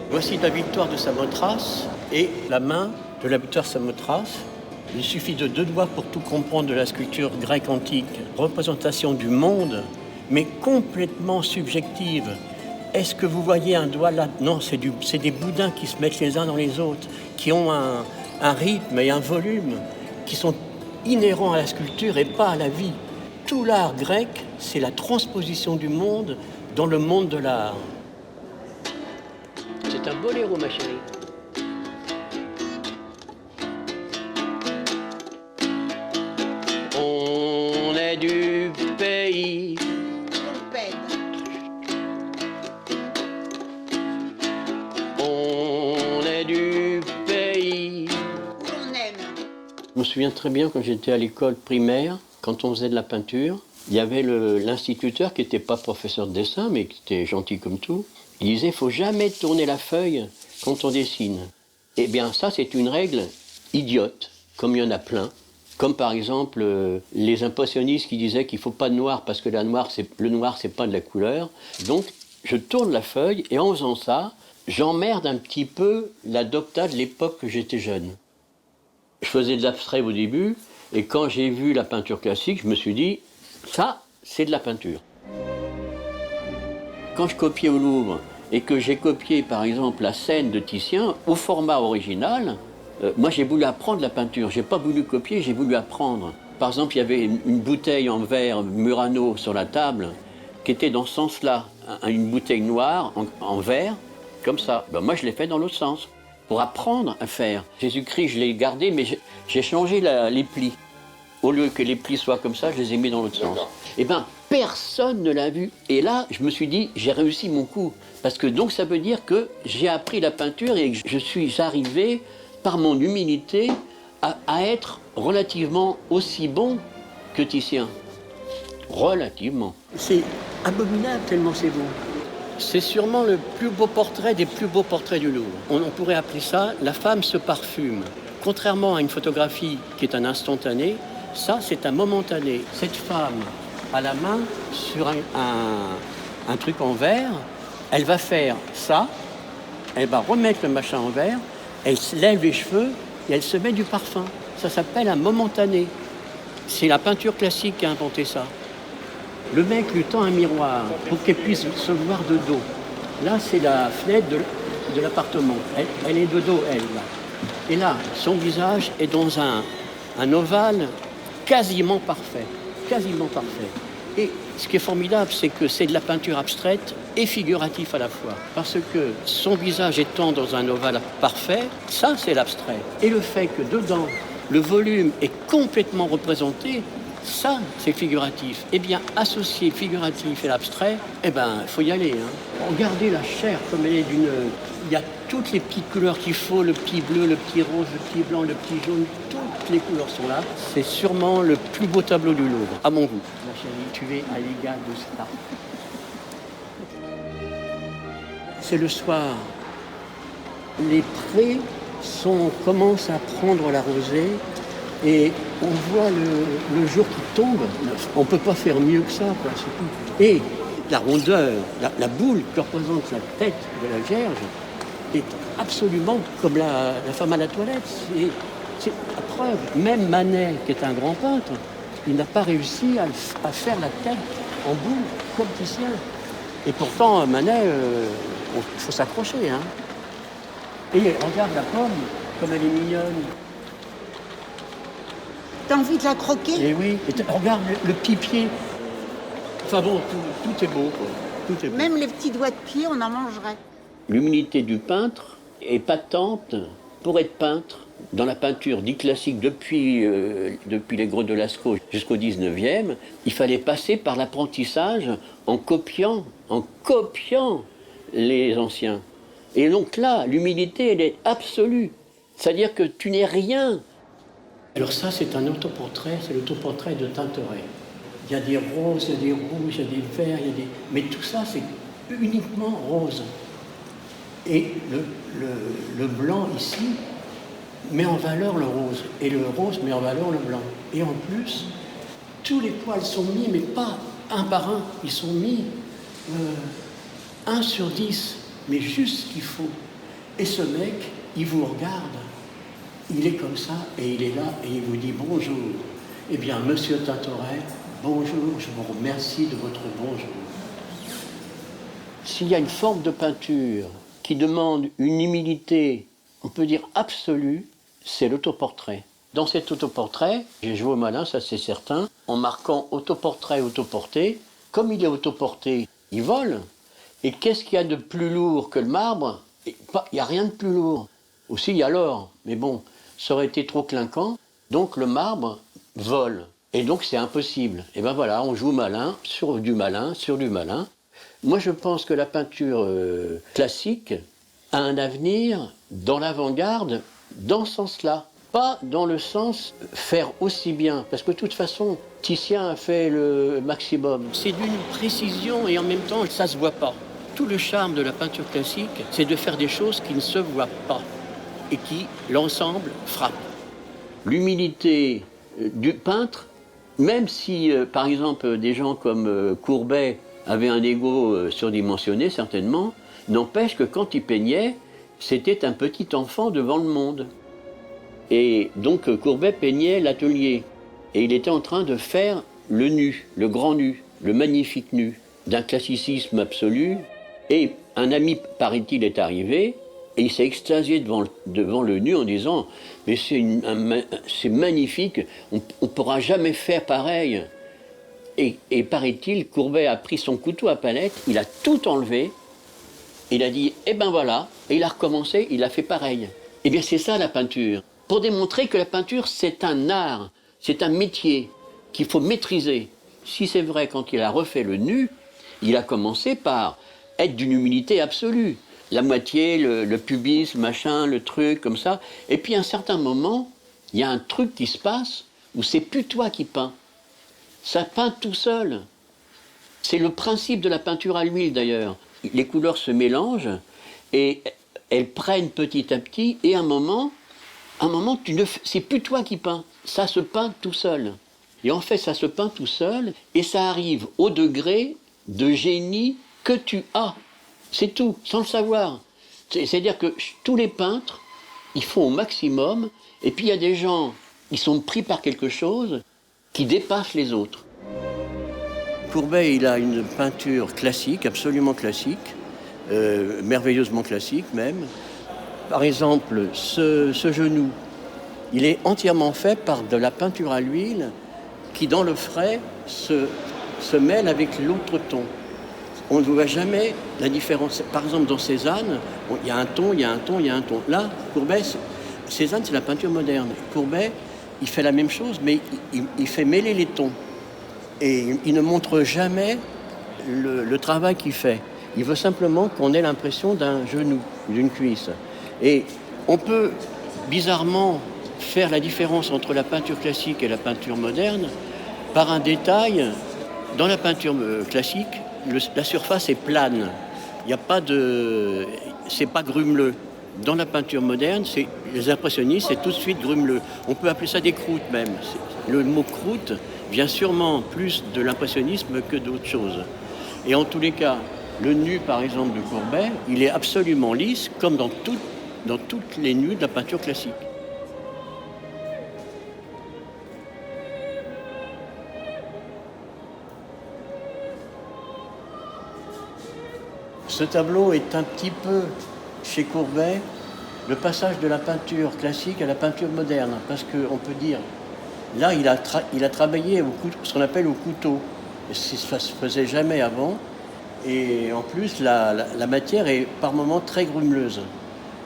Voici la victoire de Samothrace et la main de la victoire Samothrace. Il suffit de 2 doigts pour tout comprendre de la sculpture grecque antique. Représentation du monde, mais complètement subjective. Est-ce que vous voyez un doigt là? Non, c'est des boudins qui se mettent les uns dans les autres, qui ont un rythme et un volume qui sont inhérents à la sculpture et pas à la vie. Tout l'art grec, c'est la transposition du monde dans le monde de l'art. C'est un boléro, ma chérie. On est du pays. On est du pays. On aime. Je me souviens très bien quand j'étais à l'école primaire, quand on faisait de la peinture, il y avait l'instituteur qui n'était pas professeur de dessin, mais qui était gentil comme tout. Il disait, il ne faut jamais tourner la feuille quand on dessine. Eh bien, ça, c'est une règle idiote, comme il y en a plein. Comme par exemple, les impressionnistes qui disaient qu'il ne faut pas de noir parce que le noir, c'est pas de la couleur. Donc, je tourne la feuille et en faisant ça, j'emmerde un petit peu la docta de l'époque que j'étais jeune. Je faisais de l'abstrait au début et quand j'ai vu la peinture classique, je me suis dit, ça, c'est de la peinture. Quand je copiais au Louvre et que j'ai copié par exemple la scène de Titien au format original, moi j'ai voulu apprendre la peinture, j'ai pas voulu copier, j'ai voulu apprendre. Par exemple, il y avait une bouteille en verre Murano sur la table qui était dans ce sens-là, une bouteille noire en verre, comme ça. Ben, moi je l'ai fait dans l'autre sens, pour apprendre à faire. Jésus-Christ, je l'ai gardé, mais j'ai changé les plis. Au lieu que les plis soient comme ça, je les ai mis dans l'autre sens. Eh bien, personne ne l'a vu. Et là, je me suis dit, j'ai réussi mon coup. Parce que donc, ça veut dire que j'ai appris la peinture et que je suis arrivé, par mon humilité, à être relativement aussi bon que Titien. Relativement. C'est abominable tellement c'est beau. C'est sûrement le plus beau portrait des plus beaux portraits du Louvre. On pourrait appeler ça « La femme se parfume ». Contrairement à une photographie qui est un instantané, ça, c'est un momentané. Cette femme a la main sur un truc en verre, elle va faire ça, elle va remettre le machin en verre, elle se lève les cheveux et elle se met du parfum. Ça s'appelle un momentané. C'est la peinture classique qui a inventé ça. Le mec lui tend un miroir pour qu'elle puisse se voir de dos. Là, c'est la fenêtre de l'appartement. Elle est de dos, elle, là. Et là, son visage est dans un ovale quasiment parfait. Quasiment parfait. Et ce qui est formidable, c'est que c'est de la peinture abstraite et figurative à la fois. Parce que son visage étant dans un ovale parfait, ça, c'est l'abstrait. Et le fait que dedans, le volume est complètement représenté, ça, c'est figuratif. Eh bien, associer le figuratif et l'abstrait, eh bien, il faut y aller. Regardez la chair comme elle est d'une... Il y a toutes les petites couleurs qu'il faut, le petit bleu, le petit rose, le petit blanc, le petit jaune, toutes les couleurs sont là. C'est sûrement le plus beau tableau du Louvre, à mon goût. Ma chérie, tu es à l'égal de ça. C'est le soir. Les prés commencent à prendre la rosée et on voit le jour qui tombe. On ne peut pas faire mieux que ça, quoi, c'est tout. Et la rondeur, la boule que représente la tête de la Vierge est absolument comme la femme à la toilette. C'est la preuve. Même Manet, qui est un grand peintre, il n'a pas réussi à faire la tête en boule comme Titien. Et pourtant, Manet, il faut s'accrocher. Hein. Et regarde la pomme, comme elle est mignonne. T'as envie de la croquer? Et oui, et regarde le petit pied. Enfin bon, tout est beau, quoi. Tout est beau. Même les petits doigts de pied, on en mangerait. L'humilité du peintre est patente pour être peintre. Dans la peinture dite classique depuis les Gros de Lascaux jusqu'au 19e, il fallait passer par l'apprentissage en copiant les anciens. Et donc là, l'humilité, elle est absolue. C'est-à-dire que tu n'es rien. Alors ça, c'est un autoportrait, c'est l'autoportrait de Tintoret. Il y a des roses, il y a des rouges, il y a des verts, mais tout ça, c'est uniquement rose. Et le blanc, ici, met en valeur le rose. Et le rose met en valeur le blanc. Et en plus, tous les poils sont mis, mais pas un par un. Ils sont mis 1 sur 10, mais juste ce qu'il faut. Et ce mec, il vous regarde, il est comme ça, et il est là, et il vous dit bonjour. Eh bien, monsieur Tintoret, bonjour, je vous remercie de votre bonjour. S'il y a une forme de peinture qui demande une humilité, on peut dire absolue, c'est l'autoportrait. Dans cet autoportrait, j'ai joué au malin, ça c'est certain, en marquant autoportrait, autoporté. Comme il est autoporté, il vole. Et qu'est-ce qu'il y a de plus lourd que le marbre? Il n'y a rien de plus lourd. Aussi, il y a l'or. Mais bon, ça aurait été trop clinquant. Donc le marbre vole. Et donc c'est impossible. Et ben voilà, on joue malin, sur du malin, sur du malin. Moi, je pense que la peinture classique a un avenir dans l'avant-garde, dans ce sens-là. Pas dans le sens faire aussi bien. Parce que de toute façon, Titien a fait le maximum. C'est d'une précision et en même temps, ça ne se voit pas. Tout le charme de la peinture classique, c'est de faire des choses qui ne se voient pas et qui, l'ensemble, frappent. L'humilité du peintre, même si, par exemple, des gens comme Courbet avaient un ego surdimensionné, certainement, n'empêche que quand il peignait, c'était un petit enfant devant le monde. Et donc Courbet peignait l'atelier. Et il était en train de faire le nu, le grand nu, le magnifique nu, d'un classicisme absolu. Et un ami, paraît-il, est arrivé, et il s'est extasié devant le nu en disant « Mais c'est magnifique, on ne pourra jamais faire pareil ». Et paraît-il, Courbet a pris son couteau à palette, il a tout enlevé, il a dit « Eh ben voilà », et il a recommencé, il a fait pareil. Eh bien c'est ça la peinture. Pour démontrer que la peinture, c'est un art, c'est un métier qu'il faut maîtriser. Si c'est vrai, quand il a refait le nu, il a commencé par être d'une humilité absolue. La moitié, le pubis, le machin, le truc, comme ça. Et puis à un certain moment, il y a un truc qui se passe où c'est plus toi qui peins. Ça peint tout seul. C'est le principe de la peinture à l'huile d'ailleurs. Les couleurs se mélangent et elles prennent petit à petit et à un moment, c'est plus toi qui peins. Ça se peint tout seul. Et en fait, ça se peint tout seul et ça arrive au degré de génie que tu as. C'est tout, sans le savoir. C'est-à-dire que tous les peintres, ils font au maximum, et puis il y a des gens, ils sont pris par quelque chose qui dépasse les autres. Courbet, il a une peinture classique, absolument classique, merveilleusement classique même. Par exemple, ce genou, il est entièrement fait par de la peinture à l'huile qui, dans le frais, se mêle avec l'autre ton. On ne voit jamais la différence. Par exemple, dans Cézanne, il y a un ton, il y a un ton, il y a un ton. Là, Courbet, Cézanne, c'est la peinture moderne. Courbet, il fait la même chose, mais il fait mêler les tons. Et il ne montre jamais le travail qu'il fait. Il veut simplement qu'on ait l'impression d'un genou, d'une cuisse. Et on peut, bizarrement, faire la différence entre la peinture classique et la peinture moderne par un détail. Dans la peinture classique, la surface est plane. Il n'y a pas de... c'est pas grumeleux. Dans la peinture moderne, les impressionnistes, c'est tout de suite grumeleux. On peut appeler ça des croûtes même. Le mot croûte vient sûrement plus de l'impressionnisme que d'autres choses. Et en tous les cas, le nu, par exemple, de Courbet, il est absolument lisse, comme dans toutes les nus de la peinture classique. Ce tableau est un petit peu, chez Courbet, le passage de la peinture classique à la peinture moderne. Parce qu'on peut dire, là, il a travaillé ce qu'on appelle au couteau. Et ça ne se faisait jamais avant. Et en plus, la matière est par moments très grumeleuse.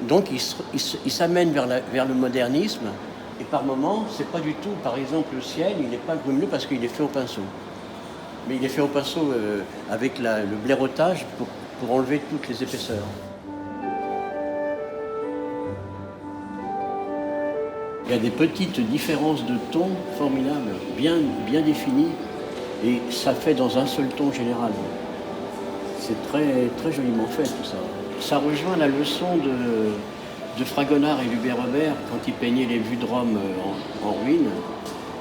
Donc, il s'amène vers le modernisme. Et par moments, c'est pas du tout, par exemple, le ciel, il n'est pas grumeleux parce qu'il est fait au pinceau. Mais il est fait au pinceau avec le blaireautage pour enlever toutes les épaisseurs. Il y a des petites différences de ton formidables, bien définies, et ça fait dans un seul ton général. C'est très, très joliment fait tout ça. Ça rejoint la leçon de Fragonard et Hubert Robert quand ils peignaient les vues de Rome en ruine.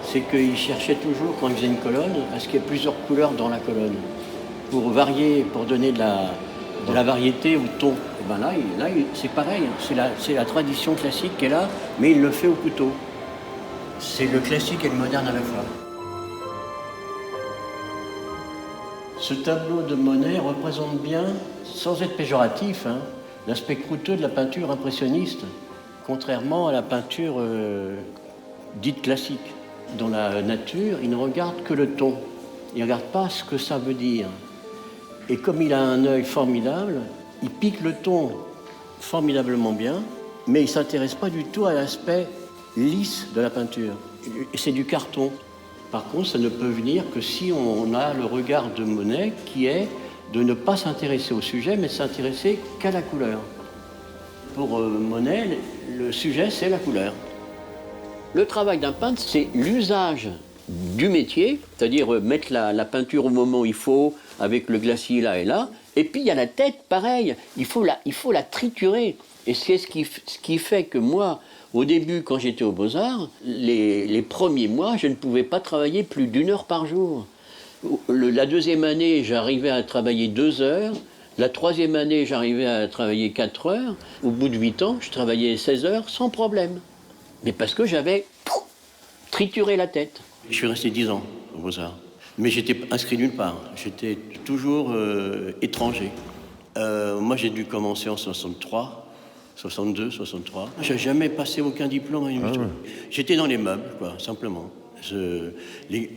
C'est qu'ils cherchaient toujours, quand ils faisaient une colonne, à ce qu'il y ait plusieurs couleurs dans la colonne. Pour varier, pour donner de La variété au ton. Et ben c'est pareil, hein. C'est la tradition classique qui est là, mais il le fait au couteau. C'est le classique et le moderne à la fois. Ce tableau de Monet représente bien, sans être péjoratif, hein, l'aspect croûteux de la peinture impressionniste, contrairement à la peinture dite classique. Dans la nature, il ne regarde que le ton. Il ne regarde pas ce que ça veut dire. Et comme il a un œil formidable, il pique le ton formidablement bien, mais il ne s'intéresse pas du tout à l'aspect lisse de la peinture. Et c'est du carton. Par contre, ça ne peut venir que si on a le regard de Monet qui est de ne pas s'intéresser au sujet, mais de s'intéresser qu'à la couleur. Pour Monet, le sujet, c'est la couleur. Le travail d'un peintre, c'est l'usage du métier, c'est-à-dire mettre la peinture au moment où il faut, avec le glacis là et là. Et puis il y a la tête, pareil, il faut la triturer. Et c'est ce qui fait que moi, au début, quand j'étais aux Beaux-Arts, les premiers mois, je ne pouvais pas travailler plus d'1 heure par jour. La deuxième année, j'arrivais à travailler 2 heures. La troisième année, j'arrivais à travailler 4 heures. Au bout de 8 ans, je travaillais 16 heures sans problème. Mais parce que j'avais trituré la tête. Je suis resté 10 ans aux Beaux-Arts. Mais j'étais inscrit nulle part. J'étais toujours étranger. Moi, j'ai dû commencer en 63, 62, 63. Je n'ai jamais passé aucun diplôme. Ouais. J'étais dans les meubles, quoi, simplement.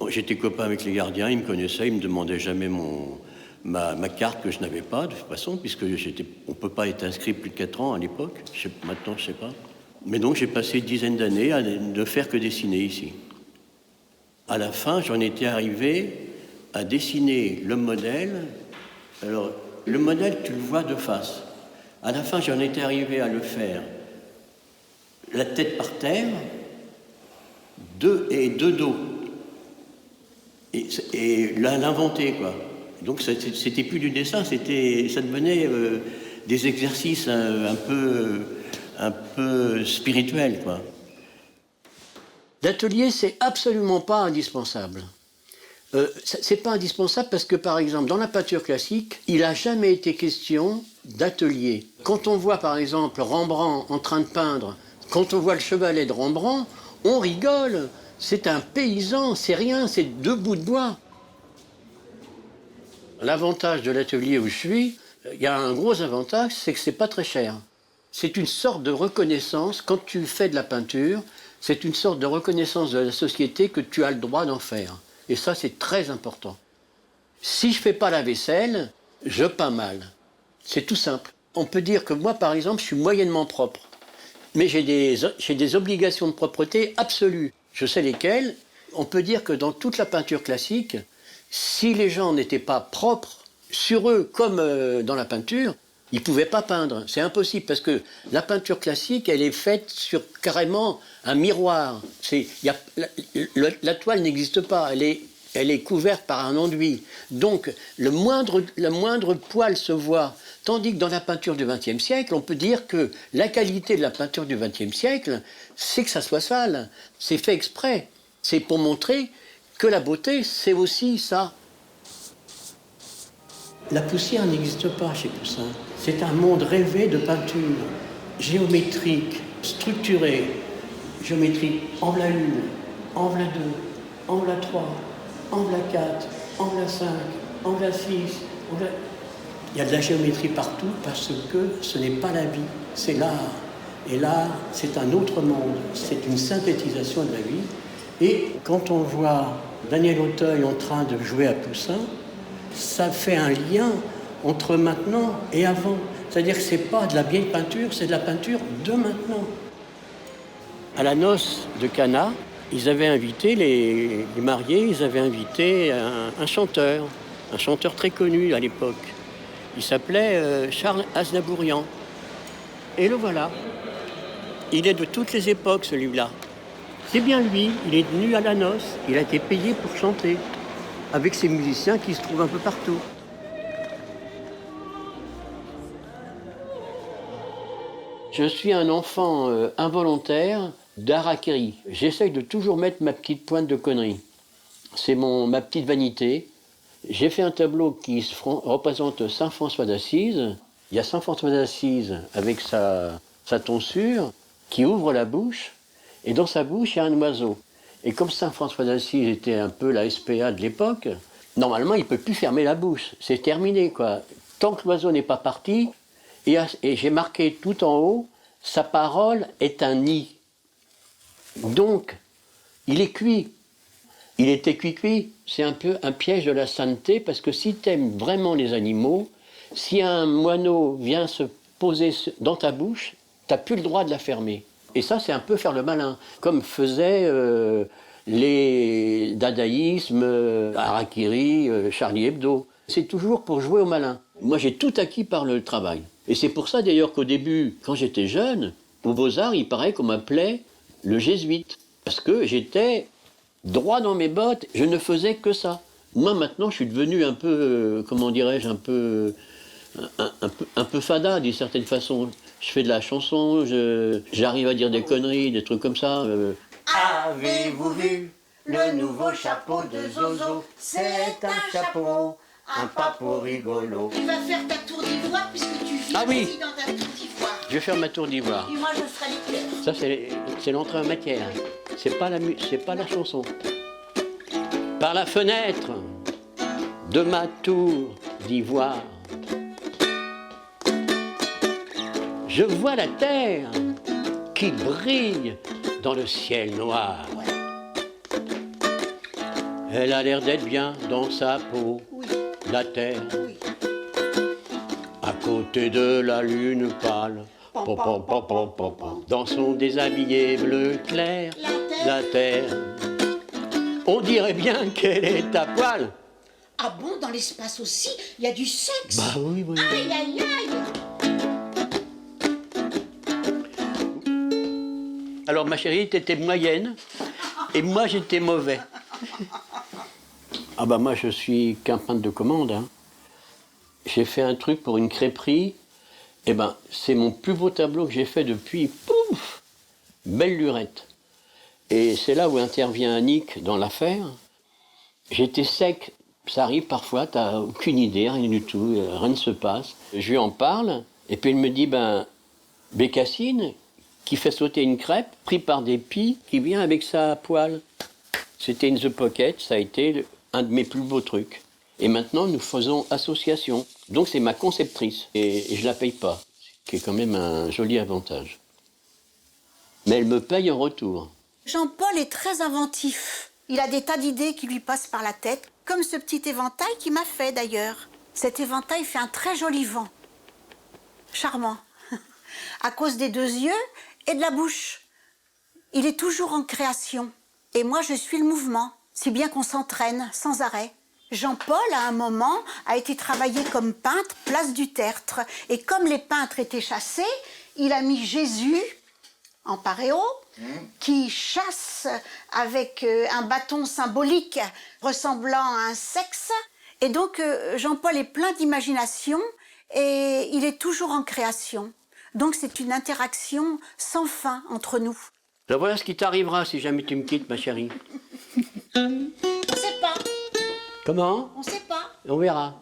J'étais copain avec les gardiens, ils me connaissaient, ils ne me demandaient jamais ma carte que je n'avais pas, de toute façon, puisque on ne peut pas être inscrit plus de 4 ans à l'époque. Maintenant, je ne sais pas. Mais donc, j'ai passé une dizaine d'années à ne faire que dessiner ici. À la fin, j'en étais arrivé à dessiner le modèle. Alors, le modèle, tu le vois de face. À la fin, j'en étais arrivé à le faire la tête par terre, deux dos. Et l'inventer, quoi. Donc, c'était plus du dessin, ça devenait des exercices un peu spirituels, quoi. L'atelier, c'est absolument pas indispensable. C'est pas indispensable parce que, par exemple, dans la peinture classique, il n'a jamais été question d'atelier. Quand on voit, par exemple, Rembrandt en train de peindre, quand on voit le chevalet de Rembrandt, on rigole. C'est un paysan, c'est rien, c'est 2 bouts de bois. L'avantage de l'atelier où je suis, il y a un gros avantage, c'est que c'est pas très cher. C'est une sorte de reconnaissance, quand tu fais de la peinture, c'est une sorte de reconnaissance de la société que tu as le droit d'en faire. Et ça, c'est très important. Si je ne fais pas la vaisselle, je peins mal. C'est tout simple. On peut dire que moi, par exemple, je suis moyennement propre. Mais j'ai des obligations de propreté absolues. Je sais lesquelles. On peut dire que dans toute la peinture classique, si les gens n'étaient pas propres sur eux comme dans la peinture, ils ne pouvaient pas peindre. C'est impossible parce que la peinture classique, elle est faite sur carrément un miroir. La toile n'existe pas, elle est couverte par un enduit. Donc le moindre poil se voit. Tandis que dans la peinture du XXe siècle, on peut dire que la qualité de la peinture du XXe siècle, c'est que ça soit sale. C'est fait exprès. C'est pour montrer que la beauté, c'est aussi ça. La poussière n'existe pas chez Poussin. C'est un monde rêvé de peinture, géométrique, structuré. Géométrique, en voilà 1, en voilà 2, en voilà 3, en voilà 4, en voilà 5, en voilà 6. Il y a de la géométrie partout parce que ce n'est pas la vie, c'est l'art. Et l'art, c'est un autre monde, c'est une synthétisation de la vie. Et quand on voit Daniel Auteuil en train de jouer à Poussin, ça fait un lien entre maintenant et avant. C'est-à-dire que ce n'est pas de la vieille peinture, c'est de la peinture de maintenant. À la noce de Cana, ils avaient invité, les mariés, ils avaient invité un chanteur très connu à l'époque. Il s'appelait Charles Aznavourian. Et le voilà. Il est de toutes les époques, celui-là. C'est bien lui, il est venu à la noce, il a été payé pour chanter, avec ses musiciens qui se trouvent un peu partout. Je suis un enfant involontaire d'Harakiri. J'essaye de toujours mettre ma petite pointe de connerie. C'est ma petite vanité. J'ai fait un tableau qui représente Saint François d'Assise. Il y a Saint François d'Assise avec sa tonsure qui ouvre la bouche, et dans sa bouche, il y a un oiseau. Et comme Saint François d'Assise était un peu la SPA de l'époque, normalement, il ne peut plus fermer la bouche. C'est terminé, quoi. Tant que l'oiseau n'est pas parti, et j'ai marqué tout en haut, sa parole est un nid. Donc, il est cuit. Il était cuit-cuit. C'est un peu un piège de la sainteté, parce que si tu aimes vraiment les animaux, si un moineau vient se poser dans ta bouche, tu n'as plus le droit de la fermer. Et ça, c'est un peu faire le malin, comme faisaient les dadaïsmes, Harakiri, Charlie Hebdo. C'est toujours pour jouer au malin. Moi, j'ai tout acquis par le travail. Et c'est pour ça, d'ailleurs, qu'au début, quand j'étais jeune, aux Beaux-Arts, il paraît qu'on m'appelait le jésuite. Parce que j'étais droit dans mes bottes, je ne faisais que ça. Moi, maintenant, je suis devenu un peu, comment dirais-je, un peu fada, d'une certaine façon. Je fais de la chanson, j'arrive à dire des conneries, des trucs comme ça. Avez-vous vu le nouveau chapeau de Zozo? C'est un chapeau, un papou rigolo. Tu vas faire ta tour d'ivoire puisque tu vis Ah oui. aussi dans ta tour d'ivoire. Je vais faire ma tour d'ivoire. Et moi, je ferai les cœurs. Ça, c'est l'entrée en matière. C'est pas la chanson. Par la fenêtre de ma tour d'ivoire, je vois la terre qui brille dans le ciel noir. Elle a l'air d'être bien dans sa peau, Oui, la terre, oui. à côté de la lune pâle. Pom, pom, pom, pom, pom, pom. Dans son déshabillé bleu clair, la terre, on dirait bien qu'elle est à poil. Ah bon, dans l'espace aussi, il y a du sexe. Bah oui, oui. Aïe, aïe, aïe. Alors ma chérie, t'étais moyenne et moi j'étais mauvais. Ah bah moi je suis qu'un peintre de commande. Hein. J'ai fait un truc pour une crêperie. Eh ben c'est mon plus beau tableau que j'ai fait depuis. Pouf, belle lurette. Et c'est là où intervient Annick dans l'affaire. J'étais sec. Ça arrive parfois, t'as aucune idée, rien du tout, rien ne se passe. Je lui en parle et puis il me dit Bécassine, qui fait sauter une crêpe, pris par des pies, qui vient avec sa poêle. C'était in the pocket, ça a été un de mes plus beaux trucs. Et maintenant, nous faisons association. Donc c'est ma conceptrice, et je la paye pas, ce qui est quand même un joli avantage. Mais elle me paye en retour. Jean-Paul est très inventif. Il a des tas d'idées qui lui passent par la tête, comme ce petit éventail qu'il m'a fait d'ailleurs. Cet éventail fait un très joli vent. Charmant. À cause des deux yeux et de la bouche. Il est toujours en création. Et moi, je suis le mouvement, si bien qu'on s'entraîne sans arrêt. Jean-Paul, à un moment, a été travaillé comme peintre, place du Tertre. Et comme les peintres étaient chassés, il a mis Jésus en paréo, qui chasse avec un bâton symbolique ressemblant à un sexe. Et donc, Jean-Paul est plein d'imagination et il est toujours en création. Donc, c'est une interaction sans fin entre nous. Alors voilà ce qui t'arrivera si jamais tu me quittes, ma chérie. On sait pas, Comment? on sait pas. On verra.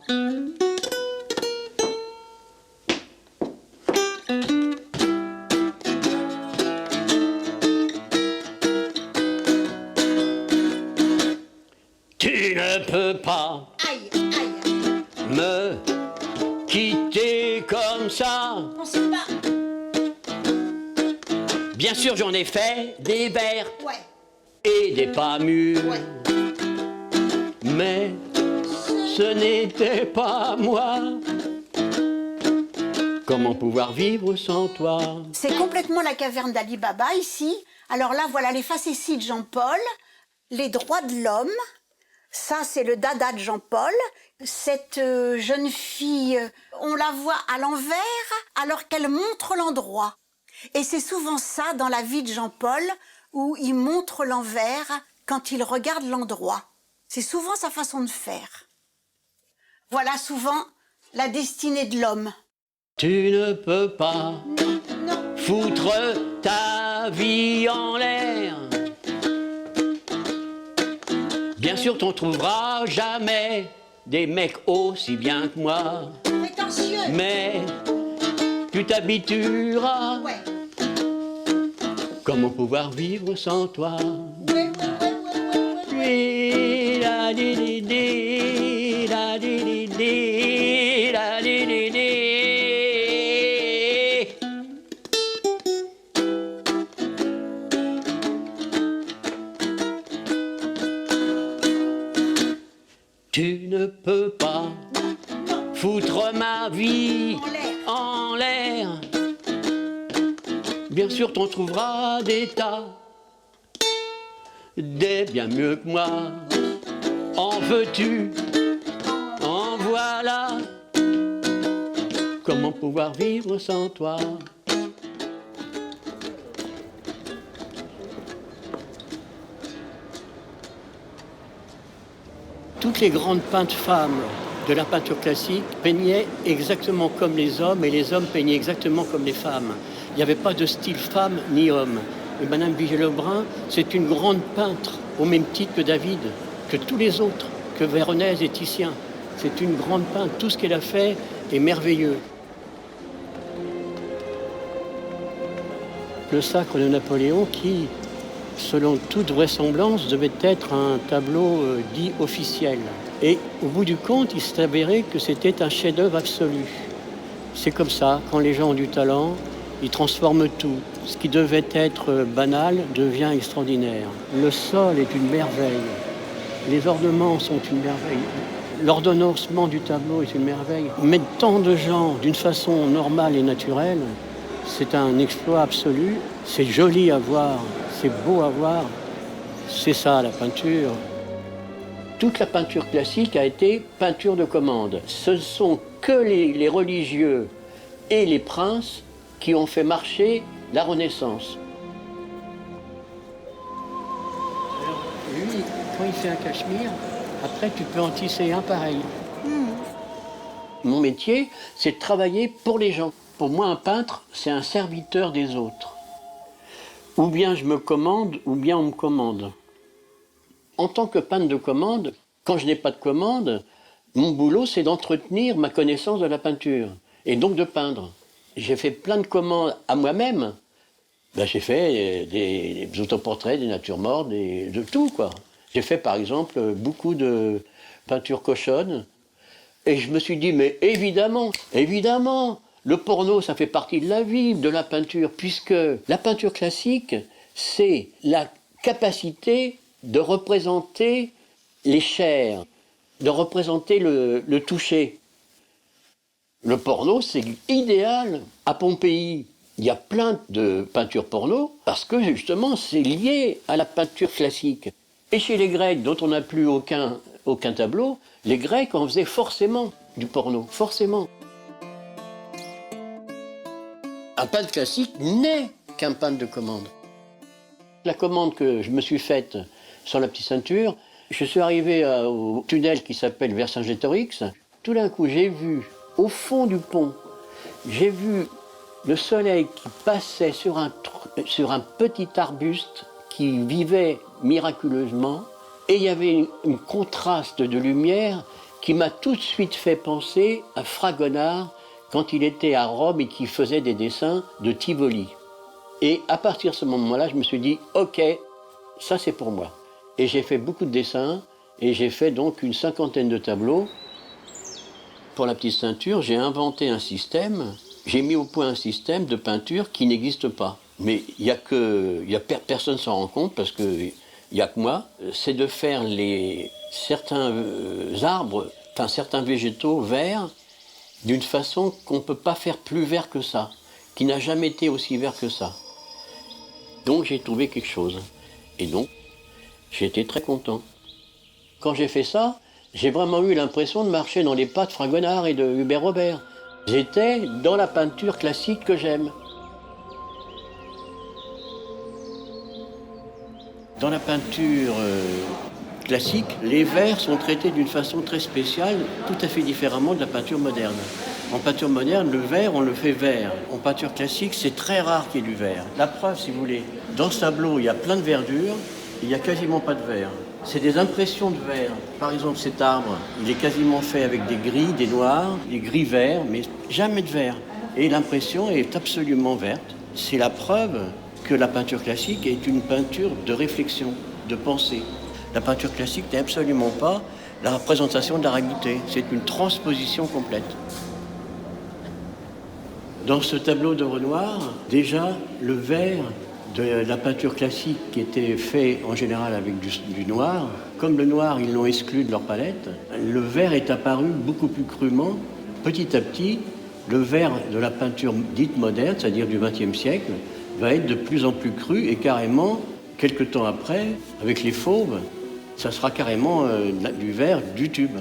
Tu ne peux pas Aïe, aïe, me quitter comme ça. on sait pas. Bien sûr, j'en ai fait des vers Ouais, et des pas mûrs. ouais. Mais ce n'était pas moi. Comment pouvoir vivre sans toi? C'est complètement la caverne d'Ali Baba ici. Alors là, voilà les facéties de Jean-Paul, les droits de l'homme. Ça, c'est le dada de Jean-Paul. Cette jeune fille, on la voit à l'envers alors qu'elle montre l'endroit. Et c'est souvent ça dans la vie de Jean-Paul, où il montre l'envers quand il regarde l'endroit. C'est souvent sa façon de faire. Voilà souvent la destinée de l'homme. Tu ne peux pas Non, foutre ta vie en l'air. Bien sûr, t'en trouveras jamais des mecs aussi bien que moi. Prétentieux. Mais tu t'habitueras. Ouais. Comment pouvoir vivre sans toi? Ouais. Oui, la di di di, la di di di, la di di di. Tu ne peux pas foutre ma vie en l'air. Bien sûr, t'en trouveras des tas, des bien mieux que moi. En veux-tu? En voilà. Comment pouvoir vivre sans toi? Toutes les grandes peintres femmes de la peinture classique peignaient exactement comme les hommes et les hommes peignaient exactement comme les femmes. Il n'y avait pas de style femme ni homme. Et Madame Vigée-Lebrun, c'est une grande peintre, au même titre que David, que tous les autres, que Véronèse et Titien. C'est une grande peintre. Tout ce qu'elle a fait est merveilleux. Le Sacre de Napoléon qui, selon toute vraisemblance, devait être un tableau dit officiel. Et au bout du compte, il s'est avéré que c'était un chef-d'œuvre absolu. C'est comme ça, quand les gens ont du talent, ils transforment tout. Ce qui devait être banal devient extraordinaire. Le sol est une merveille. Les ornements sont une merveille. L'ordonnancement du tableau est une merveille. Mettre tant de gens d'une façon normale et naturelle, c'est un exploit absolu. C'est joli à voir, c'est beau à voir. C'est ça la peinture. Toute la peinture classique a été peinture de commande. Ce ne sont que les religieux et les princes qui ont fait marcher la Renaissance. Alors, lui, quand il fait un cachemire, après tu peux en tisser un pareil. Mon métier, c'est de travailler pour les gens. Pour moi, un peintre, c'est un serviteur des autres. Ou bien je me commande, ou bien on me commande. En tant que peintre de commande, quand je n'ai pas de commande, mon boulot, c'est d'entretenir ma connaissance de la peinture, et donc de peindre. J'ai fait plein de commandes à moi-même. J'ai fait des autoportraits, des natures mortes, de tout, quoi. J'ai fait, par exemple, beaucoup de peintures cochonnes. Et je me suis dit, mais évidemment, le porno, ça fait partie de la vie, de la peinture, puisque la peinture classique, c'est la capacité de représenter les chairs, de représenter le toucher. Le porno, c'est idéal. À Pompéi, il y a plein de peintures porno parce que justement, c'est lié à la peinture classique. Et chez les Grecs, dont on n'a plus aucun tableau, les Grecs en faisaient forcément du porno, forcément. Un peintre classique n'est qu'un peintre de commande. La commande que je me suis faite sur la petite ceinture, je suis arrivé au tunnel qui s'appelle Vercingétorix. Tout d'un coup, j'ai vu, au fond du pont, j'ai vu le soleil qui passait sur un petit arbuste qui vivait miraculeusement. Et il y avait un contraste de lumière qui m'a tout de suite fait penser à Fragonard quand il était à Rome et qu'il faisait des dessins de Tivoli. Et à partir de ce moment-là, je me suis dit, ok, ça c'est pour moi. Et j'ai fait beaucoup de dessins et j'ai fait donc une 50aine de tableaux. Pour la petite ceinture, j'ai inventé un système, j'ai mis au point un système de peinture qui n'existe pas. Mais personne s'en rend compte parce qu'il n'y a que moi. C'est de faire certains arbres, certains végétaux verts d'une façon qu'on ne peut pas faire plus vert que ça, qui n'a jamais été aussi vert que ça. Donc j'ai trouvé quelque chose. Et donc, j'ai été très content. Quand j'ai fait ça, j'ai vraiment eu l'impression de marcher dans les pas de Fragonard et de Hubert Robert. J'étais dans la peinture classique que j'aime. Dans la peinture classique, les verts sont traités d'une façon très spéciale, tout à fait différemment de la peinture moderne. En peinture moderne, le vert, on le fait vert. En peinture classique, c'est très rare qu'il y ait du vert. La preuve, si vous voulez, dans ce tableau, il y a plein de verdure, il n'y a quasiment pas de vert. C'est des impressions de verre. Par exemple, cet arbre, il est quasiment fait avec des gris, des noirs, des gris verts, mais jamais de vert. Et l'impression est absolument verte. C'est la preuve que la peinture classique est une peinture de réflexion, de pensée. La peinture classique n'est absolument pas la représentation de la réalité. C'est une transposition complète. Dans ce tableau de Renoir, déjà, le vert de la peinture classique qui était fait en général avec du noir, comme le noir, ils l'ont exclu de leur palette, le vert est apparu beaucoup plus crûment. Petit à petit, le vert de la peinture dite moderne, c'est-à-dire du XXe siècle, va être de plus en plus cru et carrément, quelques temps après, avec les fauves, ça sera carrément du vert du tube.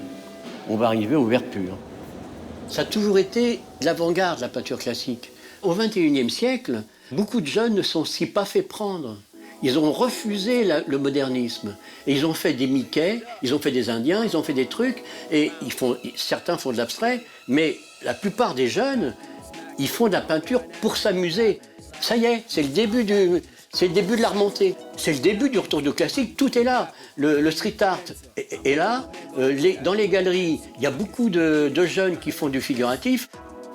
On va arriver au vert pur. Ça a toujours été l'avant-garde, la peinture classique. Au XXIe siècle, beaucoup de jeunes ne sont si pas fait prendre. Ils ont refusé le modernisme. Et ils ont fait des Mickey, ils ont fait des Indiens, ils ont fait des trucs. Et certains font de l'abstrait, mais la plupart des jeunes, ils font de la peinture pour s'amuser. Ça y est, c'est le début de la remontée. C'est le début du retour du classique, tout est là. Le street art est là. Dans les galeries, il y a beaucoup de jeunes qui font du figuratif.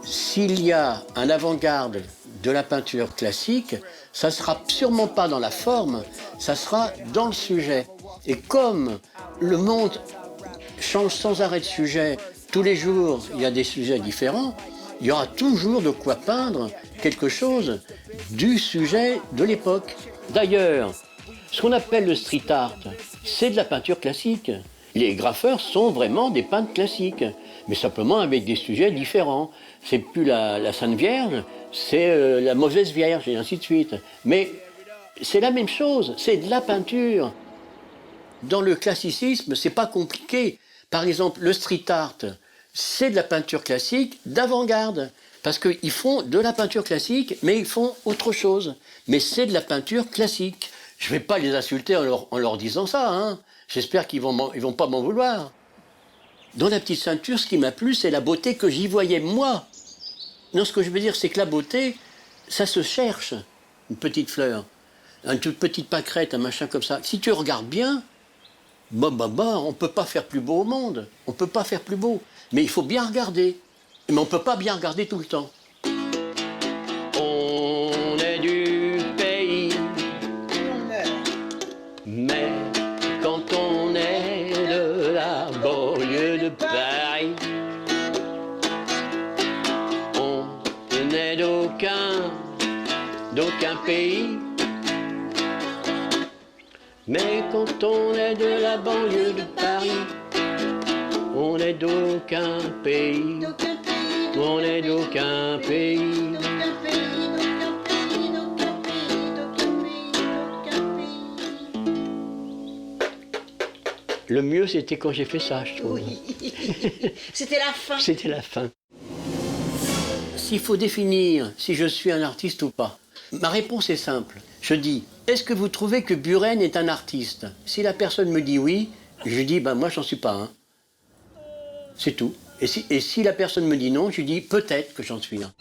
S'il y a un avant-garde de la peinture classique, ça ne sera sûrement pas dans la forme, ça sera dans le sujet. Et comme le monde change sans arrêt de sujet, tous les jours, il y a des sujets différents, il y aura toujours de quoi peindre quelque chose du sujet de l'époque. D'ailleurs, ce qu'on appelle le street art, c'est de la peinture classique. Les graffeurs sont vraiment des peintres classiques, mais simplement avec des sujets différents. C'est plus la Sainte Vierge, c'est la Mauvaise Vierge, et ainsi de suite. Mais c'est la même chose, c'est de la peinture. Dans le classicisme, c'est pas compliqué. Par exemple, le street art, c'est de la peinture classique d'avant-garde. Parce qu'ils font de la peinture classique, mais ils font autre chose. Mais c'est de la peinture classique. Je ne vais pas les insulter en leur disant ça, hein. J'espère qu'ils vont pas m'en vouloir. Dans La Petite Ceinture, ce qui m'a plu, c'est la beauté que j'y voyais, moi. Non, ce que je veux dire, c'est que la beauté, ça se cherche. Une petite fleur, une toute petite pâquerette, un machin comme ça. Si tu regardes bien, on ne peut pas faire plus beau au monde. On ne peut pas faire plus beau. Mais il faut bien regarder. Mais on ne peut pas bien regarder tout le temps. On est du pays, mais quand on est de la banlieue de Paris, on n'est d'aucun pays. Mais quand on est de la banlieue de Paris, on n'est d'aucun pays. On n'est d'aucun pays. Le mieux, c'était quand j'ai fait ça, je trouve. Oui, c'était la fin. C'était la fin. S'il faut définir si je suis un artiste ou pas, ma réponse est simple. Je dis, est-ce que vous trouvez que Buren est un artiste? Si la personne me dit oui, je dis, moi, j'en suis pas un. C'est tout. Et si la personne me dit non, je dis peut-être que j'en suis un.